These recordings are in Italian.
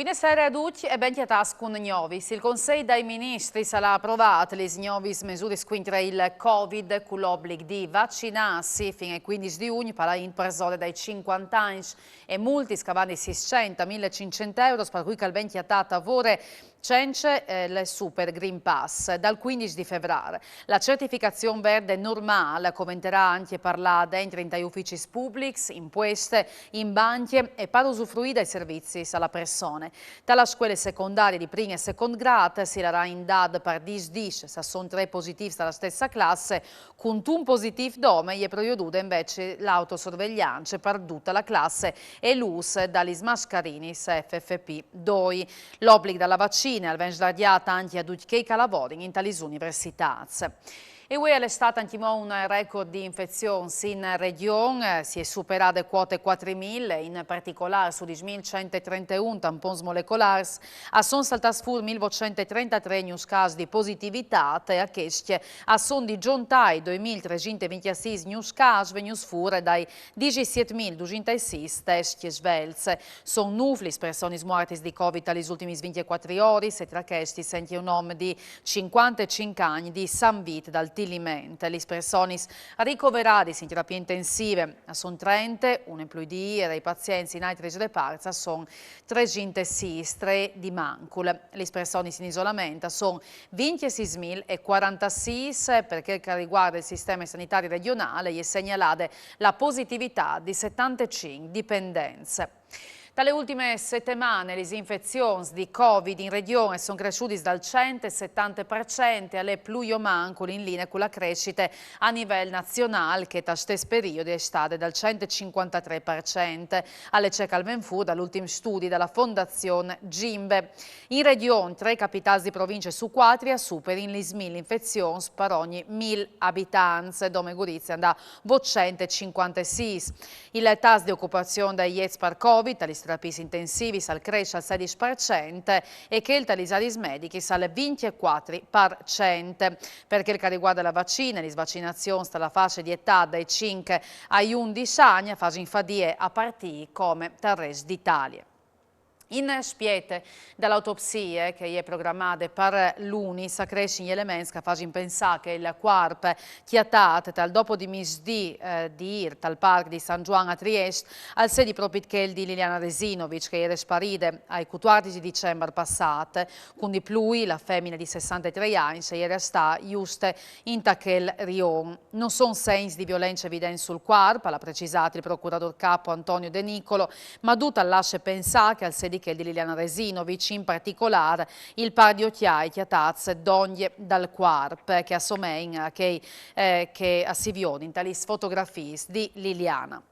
Buonasera a tutti e benvenuti con Gnovis. Il Consiglio dei Ministri sarà approvato le nuove misure contro il Covid con l'obbligo di vaccinarsi fino al 15 di giugno per le persone dai 50 anni e multi scavando 600-1500 euro per cui il 28 vorrei cence il Super Green Pass dal 15 di febbraio. La certificazione verde normale commenterà anche parlare dentro in uffici pubblici, in imposte, in banche e per usufruire dei servizi alla persona. Dalla scuola secondaria di primo e secondo grado si darà in DAD per 10 se sono 3 positivi dalla stessa classe, con un positivo d'ome e proiuduta invece l'autosorveglianza per tutta la classe e l'uso dagli mascarini FFP2. L'obbligo della vaccina al venerdì anche a tutti che lavorano in tali università. E è stato anche un record di infezioni in regione, si è superato le quote 4.000, in particolare su 10.131 tamponi molecolari, sono saltati fuori 1.233 nuovi casi di positività e a questi sono di giuntai 2.326 nuovi casi venuti fuori dai 17.206 test svelze. Sono nuove le persone morte di Covid negli ultimi 24 ore, e tra questi senti un uomo di 55 anni di San Vito dal Tilimente. Le persone ricoverate in terapie intensive sono 30, uno in più di ieri, i pazienti in altri reparti sono 306 di Mancul. Le persone in isolamento sono 26.046 perché riguarda il sistema sanitario regionale e segnalate la positività di 75 dipendenze. Dalle ultime settimane le infezioni di Covid in regione sono cresciute dal 170% alle pluviomancoli in linea con la crescita a livello nazionale che da stesso periodo è stata dal 153%. Alle cieca al Venfù dall'ultimo studio della Fondazione Gimbe. In regione 3 capitali di province su 4 superano le 1.000 infezioni per ogni 1.000 abitanti, dove Gorizia andà 256. Il tasso di occupazione degli IES per Covid, agli terapie intensivi al cresce al 16% e che il talisaris medici al 24%. Perché il che riguarda la vaccina, le vaccinazioni dalla fascia di età dai 5 ai 11 anni fanno infadie a partire come dal resto d'Italia. In spiete dall'autopsia che è programmata per l'Unis crescono gli elementi che fanno pensare che il corpo chiatato dal dopo di misdì di IRT al Parco di San Giovanni a Trieste al sedi proprio che di Liliana Resinovic che era sparita ai 14 di dicembre passato, con di più la femmina di 63 anni era stata giusto in quel rione. Non sono segni di violenza evidenti sul corpo, l'ha precisato il procuratore capo Antonio De Nicolo, ma Duta lascia pensare che al sedi che di Liliana Resinovic, in particolare il par di occhiai chiatazze d'ogni dal corpo che assomiglia che si vede in tali fotografie di Liliana.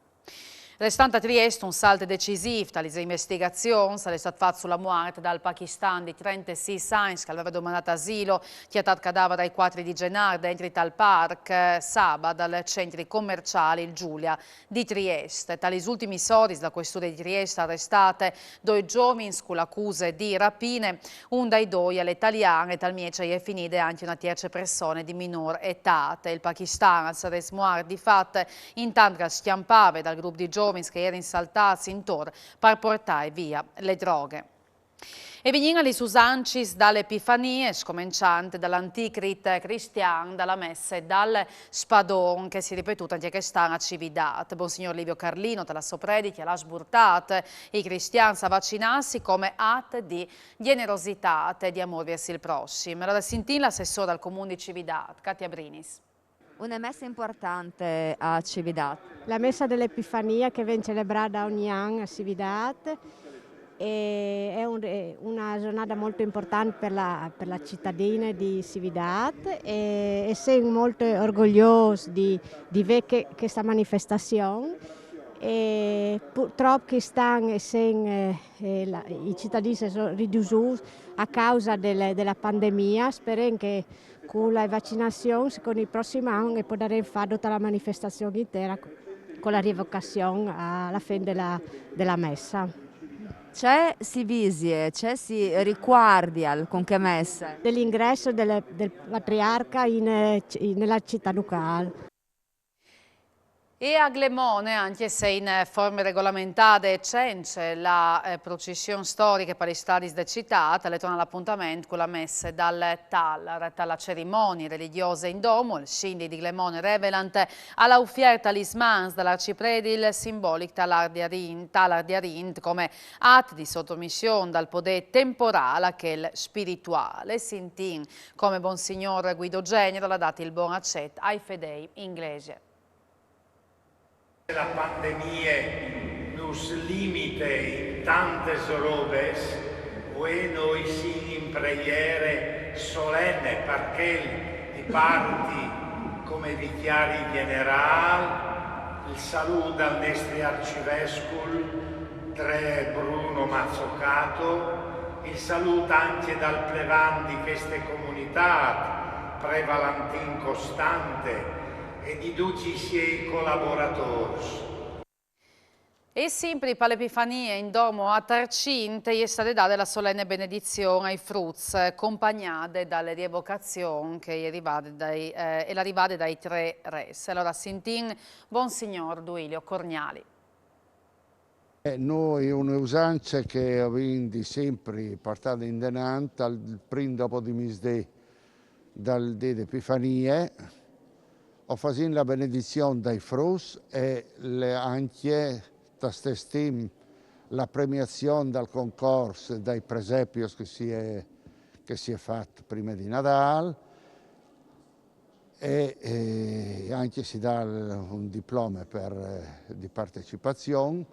Restante a Trieste un salto decisivo dalle investigazioni è stato fatto sulla morte dal Pakistan di 36 anni che aveva domandato asilo, chiatato cadavere dai 4 di gennaio dentro il park sabato dal centro commerciale il Giulia di Trieste. Tali ultimi sori la questura di Trieste arrestate 2 giovani con accuse di rapine, un dai 2 alle italiane, tal miece è finita anche una terza persona di minor età. Il Pakistan si è morto di fatto intanto che schiampava dal gruppo di giovani che erano saltati intorno per portare via le droghe. E venivano le usanci dall'Epifania, scominciante dall'antico rito cristiano, dalla messa e dal spadone che si è ripetuta anche quest'anno a Cividad. Monsignor Livio Carlino, dalla sopredichi, alla sburtata, i cristiani a vaccinarsi come atto di generosità e di amore verso il prossimo. Allora, sentì l'assessore al comune di Cividad, Katia Brinis. Una messa importante a Cividad. La messa dell'Epifania che viene celebrata ogni anno a Cividad è una giornata molto importante per la cittadina di Cividad e siamo molto orgogliosi di vedere questa manifestazione. E purtroppo quest'anno i cittadini sono ridotti a causa della pandemia. Speriamo che con la vaccinazione, con il prossimo anno, potremo fare tutta la manifestazione intera con la rievocazione alla fine della messa. C'è si visie, c'è si ricordia con che messa? Dell'ingresso del patriarca nella città ducale. E a Glemone, anche se in forme regolamentate c'è la processione storica per le strade de città, le torna l'appuntamento con la messa dal la cerimonia religiosa in domo, il scindi di Glemone revelant alla offerta l'ismans dall'arcipredil simbolic talar di Arint come atti di sottomissione dal potere temporale che il spirituale. Sintin come Monsignor Guido Genero l'ha dato il buon accetto ai fedei inglesi. La pandemia nos limite in tante robes, e noi si in preghiere solenne perché i parti come dichiari generale, il saluto al nostro arcivescovo Tre Bruno Mazzocato, il saluto anche dal plevan di queste comunità, Pre Valentin Costante, e di tutti i suoi collaboratori. E sempre per l'Epifania in domo a Tarcinte è stata data la solenne benedizione ai frutti, accompagnate dalle rievocazioni che arrivate dai tre res. Allora, sentin, buon signor Duilio Corniali. Noi un'usanza che abbiamo sempre portato in denante al primo dopo di misdè dal dì d'Epifania, ho fatto la benedizione dai frus e anche la premiazione dal concorso dai presepios che si è fatto prima di Natale e anche si dà un diploma di partecipazione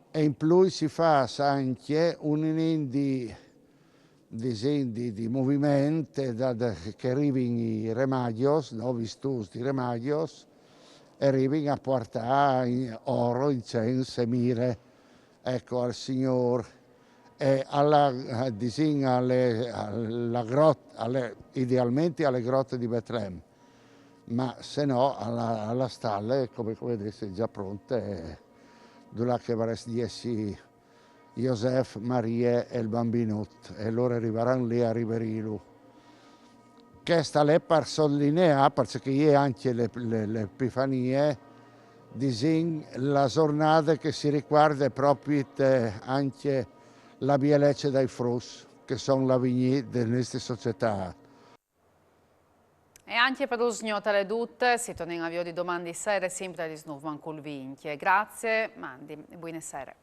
e in più si fa anche un disegni di movimento che arrivano i remagios, no, vistus di remagios, e arrivano a portare oro, incenso e mire, ecco, al Signore e idealmente alle grotte di Betlemme, ma se no alla stalla, come vedete, già pronte, dove che vorresti essere Josef, Maria e il bambinotto, e loro arriveranno lì a Riverilu. Questa è per sottolineare, perché è anche l'Epifania, la giornata che si riguarda proprio anche la bellezza dei frus, che sono la vigna delle nostre società. E anche per usgnota le tutte, si torna in avvio di domande sere, sempre di Snuvman col Vinchie. Grazie, Mandi, buone sere.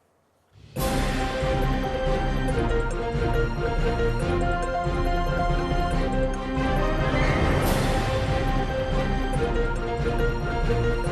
Thank you.